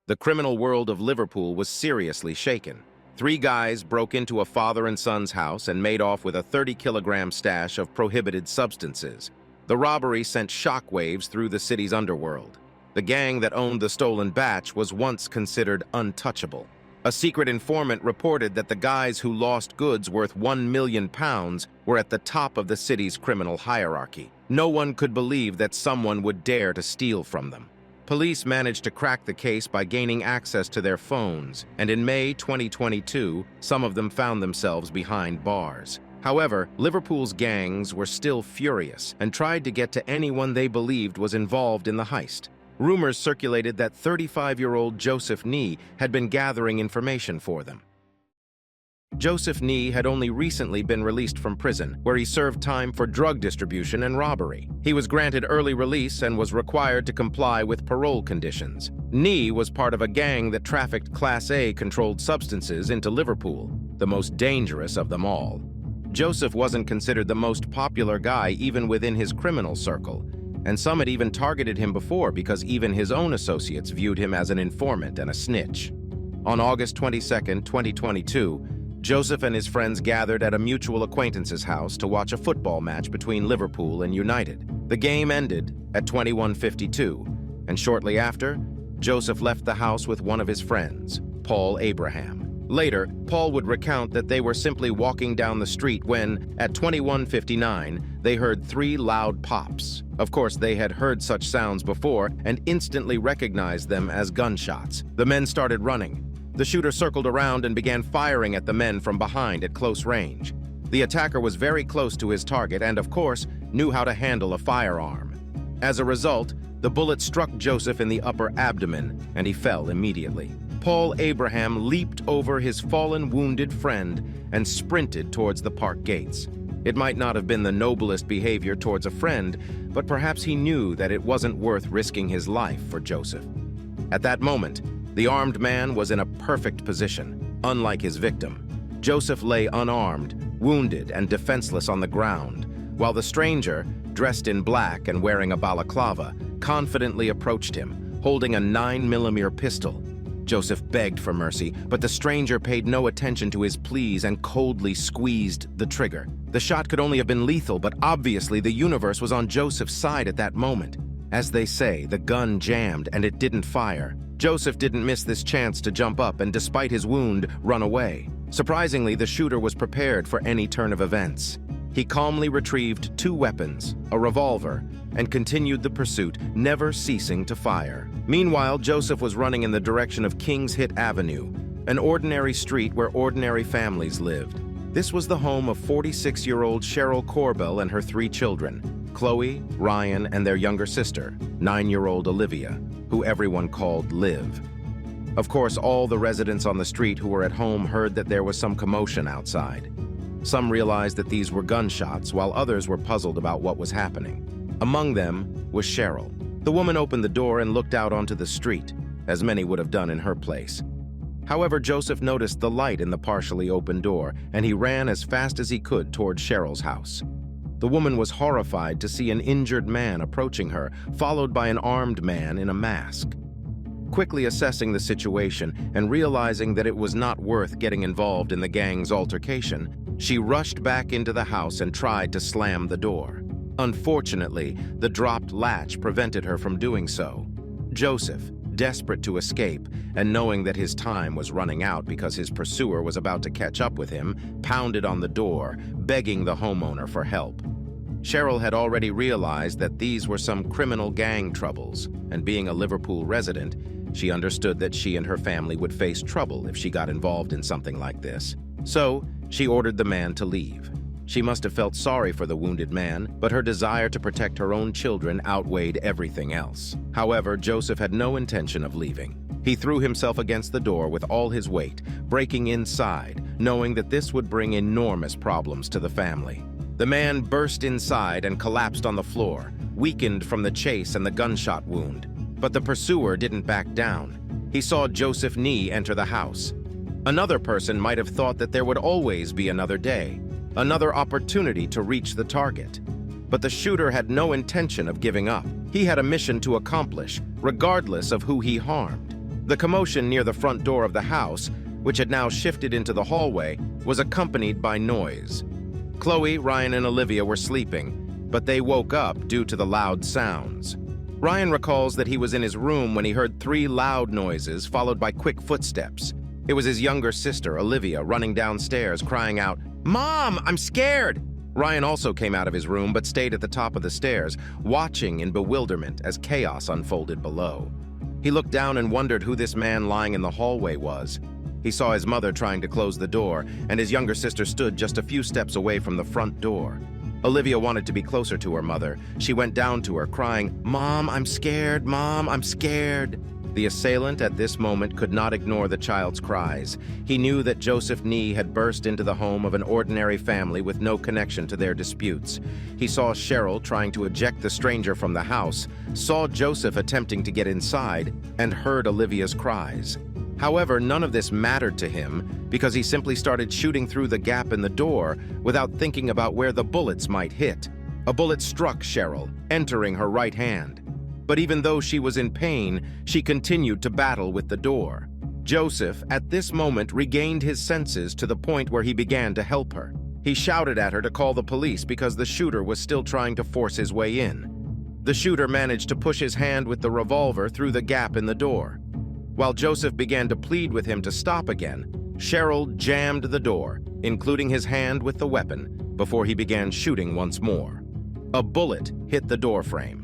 The criminal world of Liverpool was seriously shaken. Three guys broke into a father and son's house and made off with a 30-kilogram stash of prohibited substances. The robbery sent shockwaves through the city's underworld. The gang that owned the stolen batch was once considered untouchable. A secret informant reported that the guys who lost goods worth £1 million were at the top of the city's criminal hierarchy. No one could believe that someone would dare to steal from them. Police managed to crack the case by gaining access to their phones, and in May 2022, some of them found themselves behind bars. However, Liverpool's gangs were still furious and tried to get to anyone they believed was involved in the heist. Rumors circulated that 35-year-old Joseph Nee had been gathering information for them. Joseph Nee had only recently been released from prison, where he served time for drug distribution and robbery. He was granted early release and was required to comply with parole conditions. Nee was part of a gang that trafficked Class A controlled substances into Liverpool, the most dangerous of them all. Joseph wasn't considered the most popular guy even within his criminal circle, and some had even targeted him before because even his own associates viewed him as an informant and a snitch. On August 22, 2022, Joseph and his friends gathered at a mutual acquaintance's house to watch a football match between Liverpool and United. The game ended at 21:52, and shortly after, Joseph left the house with one of his friends, Paul Abraham. Later, Paul would recount that they were simply walking down the street when, at 21:59, they heard three loud pops. Of course, they had heard such sounds before and instantly recognized them as gunshots. The men started running. The shooter circled around and began firing at the men from behind at close range. The attacker was very close to his target and, of course, knew how to handle a firearm. As a result, the bullet struck Joseph in the upper abdomen, and he fell immediately. Paul Abraham leaped over his fallen, wounded friend and sprinted towards the park gates. It might not have been the noblest behavior towards a friend, but perhaps he knew that it wasn't worth risking his life for Joseph. At that moment, the armed man was in a perfect position. Unlike his victim, Joseph lay unarmed, wounded, and defenseless on the ground, while the stranger, dressed in black and wearing a balaclava, confidently approached him, holding a 9mm pistol. Joseph begged for mercy, but the stranger paid no attention to his pleas and coldly squeezed the trigger. The shot could only have been lethal, but obviously the universe was on Joseph's side at that moment. As they say, the gun jammed and it didn't fire. Joseph didn't miss this chance to jump up and, despite his wound, run away. Surprisingly, the shooter was prepared for any turn of events. He calmly retrieved two weapons, a revolver, and continued the pursuit, never ceasing to fire. Meanwhile, Joseph was running in the direction of King's Hit Avenue, an ordinary street where ordinary families lived. This was the home of 46-year-old Cheryl Korbel and her three children, Chloe, Ryan, and their younger sister, 9-year-old Olivia, who everyone called Liv. Of course, all the residents on the street who were at home heard that there was some commotion outside. Some realized that these were gunshots, while others were puzzled about what was happening. Among them was Cheryl. The woman opened the door and looked out onto the street, as many would have done in her place. However, Joseph noticed the light in the partially open door, and he ran as fast as he could toward Cheryl's house. The woman was horrified to see an injured man approaching her, followed by an armed man in a mask. Quickly assessing the situation and realizing that it was not worth getting involved in the gang's altercation, she rushed back into the house and tried to slam the door. Unfortunately, the dropped latch prevented her from doing so. Joseph, desperate to escape and knowing that his time was running out because his pursuer was about to catch up with him, pounded on the door, begging the homeowner for help. Cheryl had already realized that these were some criminal gang troubles, and being a Liverpool resident, she understood that she and her family would face trouble if she got involved in something like this. So, she ordered the man to leave. She must have felt sorry for the wounded man, but her desire to protect her own children outweighed everything else. However, Joseph had no intention of leaving. He threw himself against the door with all his weight, breaking inside, knowing that this would bring enormous problems to the family. The man burst inside and collapsed on the floor, weakened from the chase and the gunshot wound. But the pursuer didn't back down. He saw Joseph Nee enter the house. Another person might have thought that there would always be another day, another opportunity to reach the target. But the shooter had no intention of giving up. He had a mission to accomplish, regardless of who he harmed. The commotion near the front door of the house, which had now shifted into the hallway, was accompanied by noise. Chloe, Ryan, and Olivia were sleeping, but they woke up due to the loud sounds. Ryan recalls that he was in his room when he heard 3 loud noises followed by quick footsteps. It was his younger sister, Olivia, running downstairs, crying out, "Mom, I'm scared!" Ryan also came out of his room but stayed at the top of the stairs, watching in bewilderment as chaos unfolded below. He looked down and wondered who this man lying in the hallway was. He saw his mother trying to close the door, and his younger sister stood just a few steps away from the front door. Olivia wanted to be closer to her mother. She went down to her, crying, "Mom, I'm scared! Mom, I'm scared!" The assailant at this moment could not ignore the child's cries. He knew that Joseph Nee had burst into the home of an ordinary family with no connection to their disputes. He saw Cheryl trying to eject the stranger from the house, saw Joseph attempting to get inside, and heard Olivia's cries. However, none of this mattered to him because he simply started shooting through the gap in the door without thinking about where the bullets might hit. A bullet struck Cheryl, entering her right hand. But even though she was in pain, she continued to battle with the door. Joseph, at this moment, regained his senses to the point where he began to help her. He shouted at her to call the police because the shooter was still trying to force his way in. The shooter managed to push his hand with the revolver through the gap in the door. While Joseph began to plead with him to stop again, Cheryl jammed the door, including his hand with the weapon, before he began shooting once more. A bullet hit the door frame.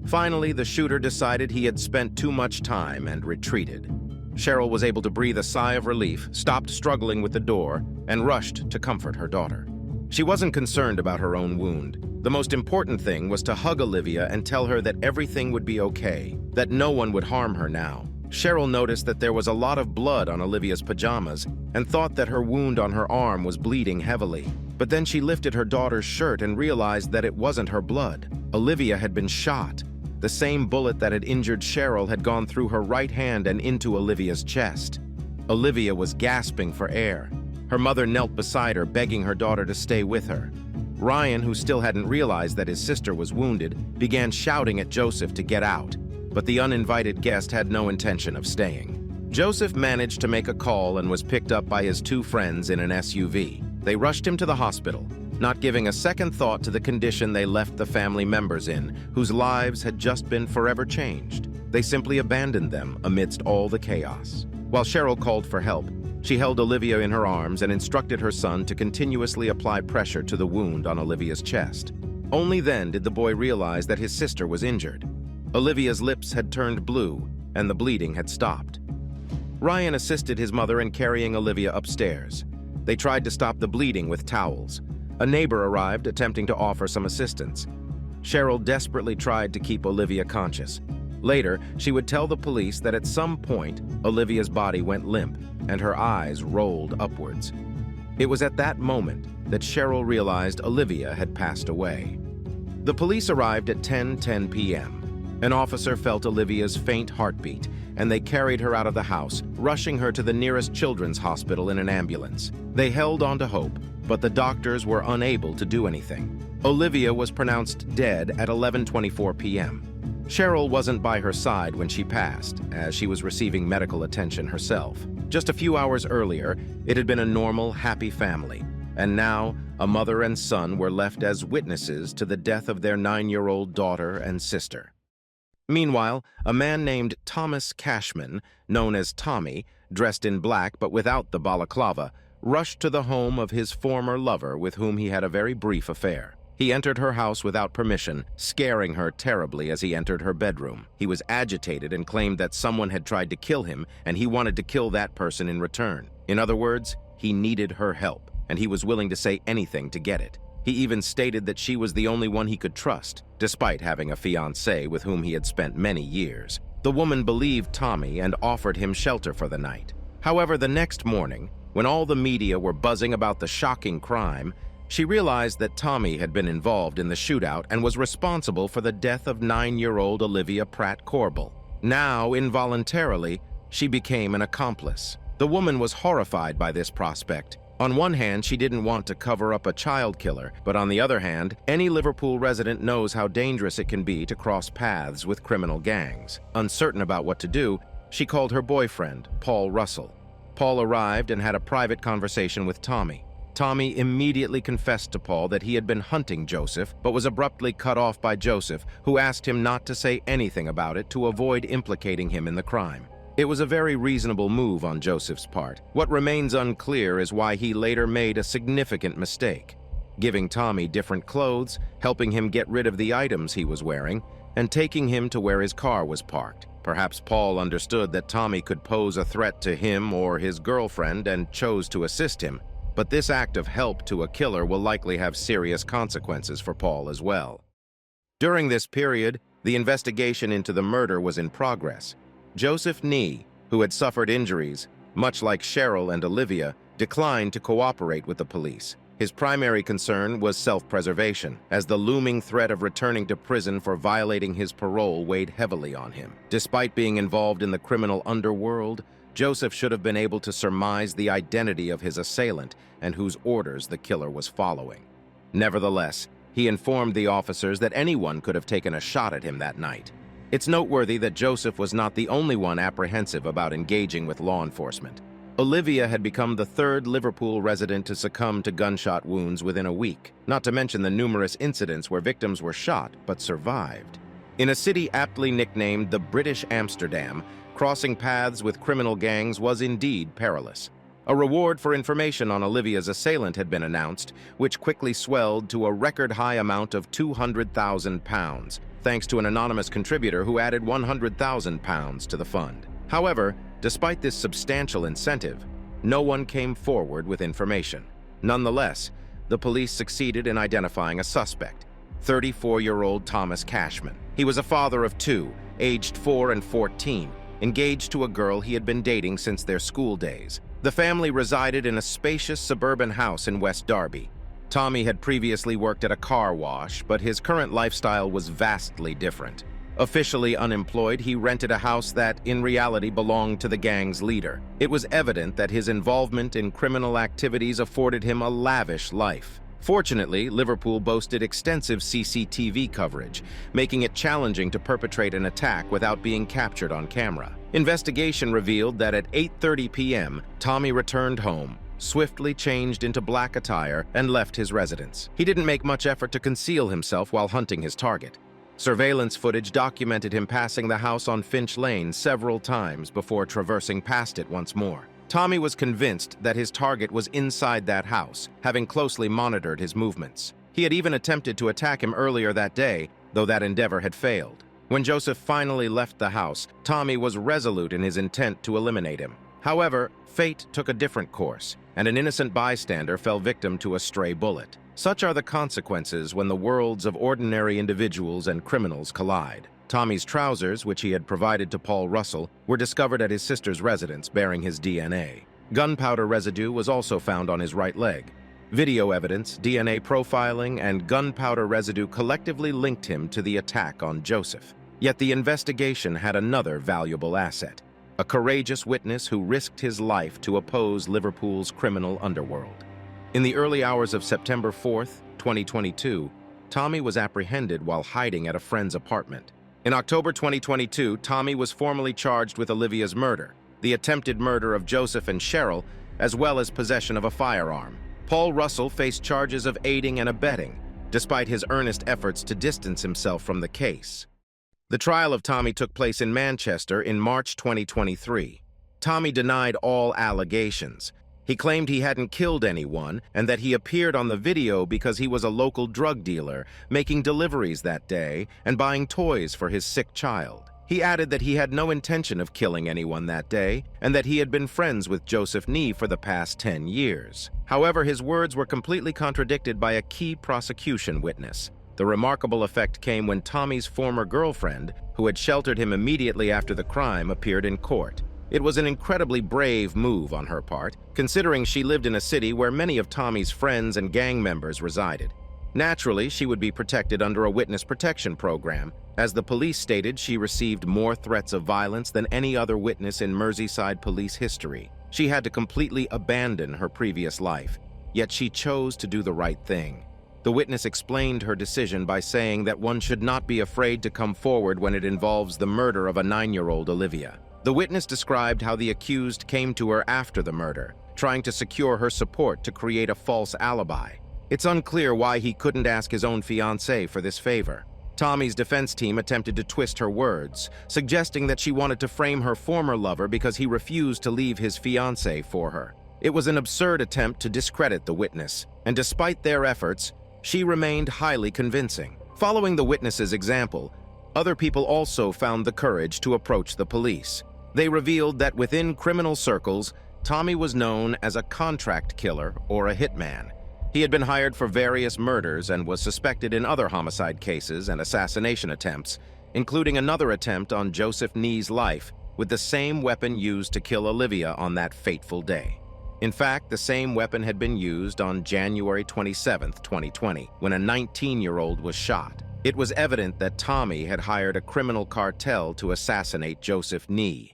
Finally, the shooter decided he had spent too much time and retreated. Cheryl was able to breathe a sigh of relief, stopped struggling with the door, and rushed to comfort her daughter. She wasn't concerned about her own wound. The most important thing was to hug Olivia and tell her that everything would be okay, that no one would harm her now. Cheryl noticed that there was a lot of blood on Olivia's pajamas and thought that her wound on her arm was bleeding heavily. But then she lifted her daughter's shirt and realized that it wasn't her blood. Olivia had been shot. The same bullet that had injured Cheryl had gone through her right hand and into Olivia's chest. Olivia was gasping for air. Her mother knelt beside her, begging her daughter to stay with her. Ryan, who still hadn't realized that his sister was wounded, began shouting at Joseph to get out. But the uninvited guest had no intention of staying. Joseph managed to make a call and was picked up by his 2 friends in an SUV. They rushed him to the hospital, not giving a second thought to the condition they left the family members in, whose lives had just been forever changed. They simply abandoned them amidst all the chaos. While Cheryl called for help, she held Olivia in her arms and instructed her son to continuously apply pressure to the wound on Olivia's chest. Only then did the boy realize that his sister was injured. Olivia's lips had turned blue, and the bleeding had stopped. Ryan assisted his mother in carrying Olivia upstairs. They tried to stop the bleeding with towels. A neighbor arrived, attempting to offer some assistance. Cheryl desperately tried to keep Olivia conscious. Later, she would tell the police that at some point, Olivia's body went limp, and her eyes rolled upwards. It was at that moment that Cheryl realized Olivia had passed away. The police arrived at 10:10 p.m. An officer felt Olivia's faint heartbeat, and they carried her out of the house, rushing her to the nearest children's hospital in an ambulance. They held on to hope, but the doctors were unable to do anything. Olivia was pronounced dead at 11:24 p.m. Cheryl wasn't by her side when she passed, as she was receiving medical attention herself. Just a few hours earlier, it had been a normal, happy family, and now a mother and son were left as witnesses to the death of their 9-year-old daughter and sister. Meanwhile, a man named Thomas Cashman, known as Tommy, dressed in black but without the balaclava, rushed to the home of his former lover with whom he had a very brief affair. He entered her house without permission, scaring her terribly as he entered her bedroom. He was agitated and claimed that someone had tried to kill him, and he wanted to kill that person in return. In other words, he needed her help, and he was willing to say anything to get it. He even stated that she was the only one he could trust, despite having a fiancée with whom he had spent many years. The woman believed Tommy and offered him shelter for the night. However, the next morning, when all the media were buzzing about the shocking crime, she realized that Tommy had been involved in the shootout and was responsible for the death of 9-year-old Olivia Pratt-Korbel. Now, involuntarily, she became an accomplice. The woman was horrified by this prospect. On one hand, she didn't want to cover up a child killer, but on the other hand, any Liverpool resident knows how dangerous it can be to cross paths with criminal gangs. Uncertain about what to do, She called her boyfriend, Paul Russell. Paul arrived and had a private conversation with Tommy. Tommy immediately confessed to Paul that he had been hunting Joseph, but was abruptly cut off by Joseph, who asked him not to say anything about it to avoid implicating him in the crime. It was a very reasonable move on Joseph's part. What remains unclear is why he later made a significant mistake, giving Tommy different clothes, helping him get rid of the items he was wearing, and taking him to where his car was parked. Perhaps Paul understood that Tommy could pose a threat to him or his girlfriend and chose to assist him, but this act of help to a killer will likely have serious consequences for Paul as well. During this period, the investigation into the murder was in progress. Joseph Nee, who had suffered injuries, much like Cheryl and Olivia, declined to cooperate with the police. His primary concern was self-preservation, as the looming threat of returning to prison for violating his parole weighed heavily on him. Despite being involved in the criminal underworld, Joseph should have been able to surmise the identity of his assailant and whose orders the killer was following. Nevertheless, he informed the officers that anyone could have taken a shot at him that night. It's noteworthy that Joseph was not the only one apprehensive about engaging with law enforcement. Olivia had become the third Liverpool resident to succumb to gunshot wounds within a week, not to mention the numerous incidents where victims were shot but survived. In a city aptly nicknamed the British Amsterdam, crossing paths with criminal gangs was indeed perilous. A reward for information on Olivia's assailant had been announced, which quickly swelled to a record-high amount of £200,000, thanks to an anonymous contributor who added £100,000 to the fund. However, despite this substantial incentive, no one came forward with information. Nonetheless, the police succeeded in identifying a suspect, 34-year-old Thomas Cashman. He was a father of two, aged 4 and 14, engaged to a girl he had been dating since their school days. The family resided in a spacious suburban house in West Derby. Tommy had previously worked at a car wash, but his current lifestyle was vastly different. Officially unemployed, he rented a house that, in reality, belonged to the gang's leader. It was evident that his involvement in criminal activities afforded him a lavish life. Fortunately, Liverpool boasted extensive CCTV coverage, making it challenging to perpetrate an attack without being captured on camera. Investigation revealed that at 8:30 p.m., Tommy returned home, swiftly changed into black attire, and left his residence. He didn't make much effort to conceal himself while hunting his target. Surveillance footage documented him passing the house on Finch Lane several times before traversing past it once more. Tommy was convinced that his target was inside that house, having closely monitored his movements. He had even attempted to attack him earlier that day, though that endeavor had failed. When Joseph finally left the house, Tommy was resolute in his intent to eliminate him. However, fate took a different course, and an innocent bystander fell victim to a stray bullet. Such are the consequences when the worlds of ordinary individuals and criminals collide. Tommy's trousers, which he had provided to Paul Russell, were discovered at his sister's residence bearing his DNA. Gunpowder residue was also found on his right leg. Video evidence, DNA profiling, and gunpowder residue collectively linked him to the attack on Joseph. Yet the investigation had another valuable asset: a courageous witness who risked his life to oppose Liverpool's criminal underworld. In the early hours of September 4th, 2022, Tommy was apprehended while hiding at a friend's apartment. In October 2022, Tommy was formally charged with Olivia's murder, the attempted murder of Joseph and Cheryl, as well as possession of a firearm. Paul Russell faced charges of aiding and abetting, despite his earnest efforts to distance himself from the case. The trial of Tommy took place in Manchester in March 2023. Tommy denied all allegations. He claimed he hadn't killed anyone and that he appeared on the video because he was a local drug dealer, making deliveries that day and buying toys for his sick child. He added that he had no intention of killing anyone that day and that he had been friends with Joseph Nee for the past 10 years. However, his words were completely contradicted by a key prosecution witness. The remarkable effect came when Tommy's former girlfriend, who had sheltered him immediately after the crime, appeared in court. It was an incredibly brave move on her part, considering she lived in a city where many of Tommy's friends and gang members resided. Naturally, she would be protected under a witness protection program. As the police stated, she received more threats of violence than any other witness in Merseyside police history. She had to completely abandon her previous life, yet she chose to do the right thing. The witness explained her decision by saying that one should not be afraid to come forward when it involves the murder of a 9-year-old Olivia. The witness described how the accused came to her after the murder, trying to secure her support to create a false alibi. It's unclear why he couldn't ask his own fiancée for this favor. Tommy's defense team attempted to twist her words, suggesting that she wanted to frame her former lover because he refused to leave his fiancée for her. It was an absurd attempt to discredit the witness, and despite their efforts, she remained highly convincing. Following the witness's example, other people also found the courage to approach the police. They revealed that within criminal circles, Tommy was known as a contract killer or a hitman. He had been hired for various murders and was suspected in other homicide cases and assassination attempts, including another attempt on Joseph Nee's life with the same weapon used to kill Olivia on that fateful day. In fact, the same weapon had been used on January 27, 2020, when a 19-year-old was shot. It was evident that Tommy had hired a criminal cartel to assassinate Joseph Nee.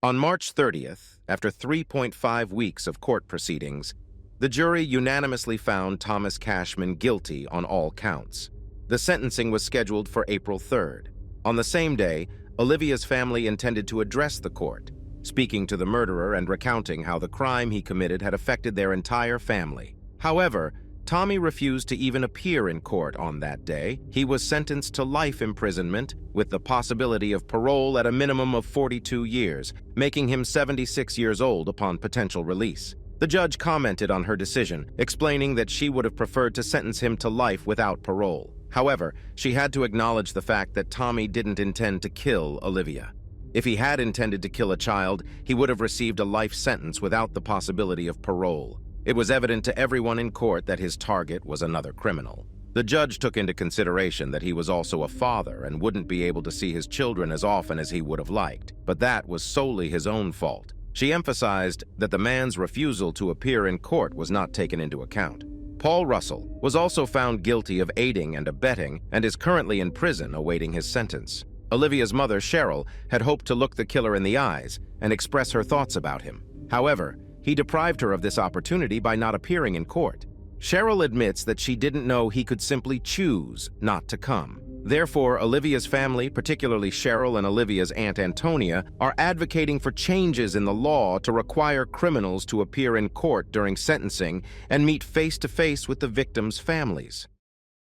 On March 30th, after 3.5 weeks of court proceedings, the jury unanimously found Thomas Cashman guilty on all counts. The sentencing was scheduled for April 3rd. On the same day, Olivia's family intended to address the court, speaking to the murderer and recounting how the crime he committed had affected their entire family. However, Tommy refused to even appear in court on that day. He was sentenced to life imprisonment with the possibility of parole at a minimum of 42 years, making him 76 years old upon potential release. The judge commented on her decision, explaining that she would have preferred to sentence him to life without parole. However, she had to acknowledge the fact that Tommy didn't intend to kill Olivia. If he had intended to kill a child, he would have received a life sentence without the possibility of parole. It was evident to everyone in court that his target was another criminal. The judge took into consideration that he was also a father and wouldn't be able to see his children as often as he would have liked, but that was solely his own fault. She emphasized that the man's refusal to appear in court was not taken into account. Paul Russell was also found guilty of aiding and abetting and is currently in prison awaiting his sentence. Olivia's mother, Cheryl, had hoped to look the killer in the eyes and express her thoughts about him. However, he deprived her of this opportunity by not appearing in court. Cheryl admits that she didn't know he could simply choose not to come. Therefore, Olivia's family, particularly Cheryl and Olivia's Aunt Antonia, are advocating for changes in the law to require criminals to appear in court during sentencing and meet face-to-face with the victims' families.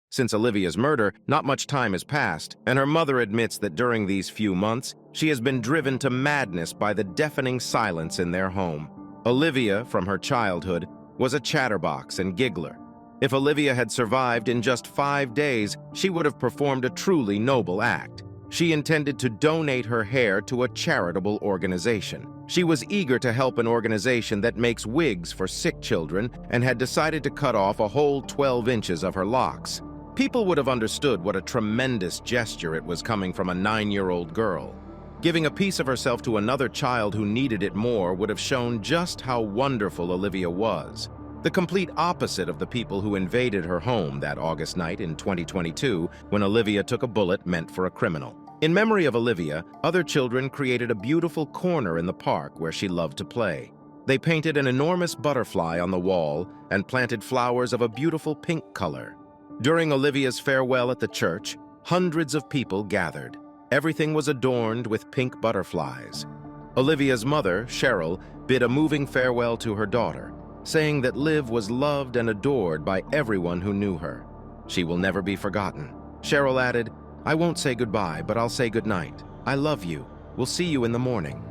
Since Olivia's murder, not much time has passed, and her mother admits that during these few months, she has been driven to madness by the deafening silence in their home. Olivia, from her childhood, was a chatterbox and giggler. If Olivia had survived in just 5 days, she would have performed a truly noble act. She intended to donate her hair to a charitable organization. She was eager to help an organization that makes wigs for sick children and had decided to cut off a whole 12 inches of her locks. People would have understood what a tremendous gesture it was coming from a 9-year-old girl. Giving a piece of herself to another child who needed it more would have shown just how wonderful Olivia was. The complete opposite of the people who invaded her home that August night in 2022 when Olivia took a bullet meant for a criminal. In memory of Olivia, other children created a beautiful corner in the park where she loved to play. They painted an enormous butterfly on the wall and planted flowers of a beautiful pink color. During Olivia's farewell at the church, hundreds of people gathered. Everything was adorned with pink butterflies. Olivia's mother, Cheryl, bid a moving farewell to her daughter, saying that Liv was loved and adored by everyone who knew her. She will never be forgotten. Cheryl added, "I won't say goodbye, but I'll say goodnight. I love you. We'll see you in the morning."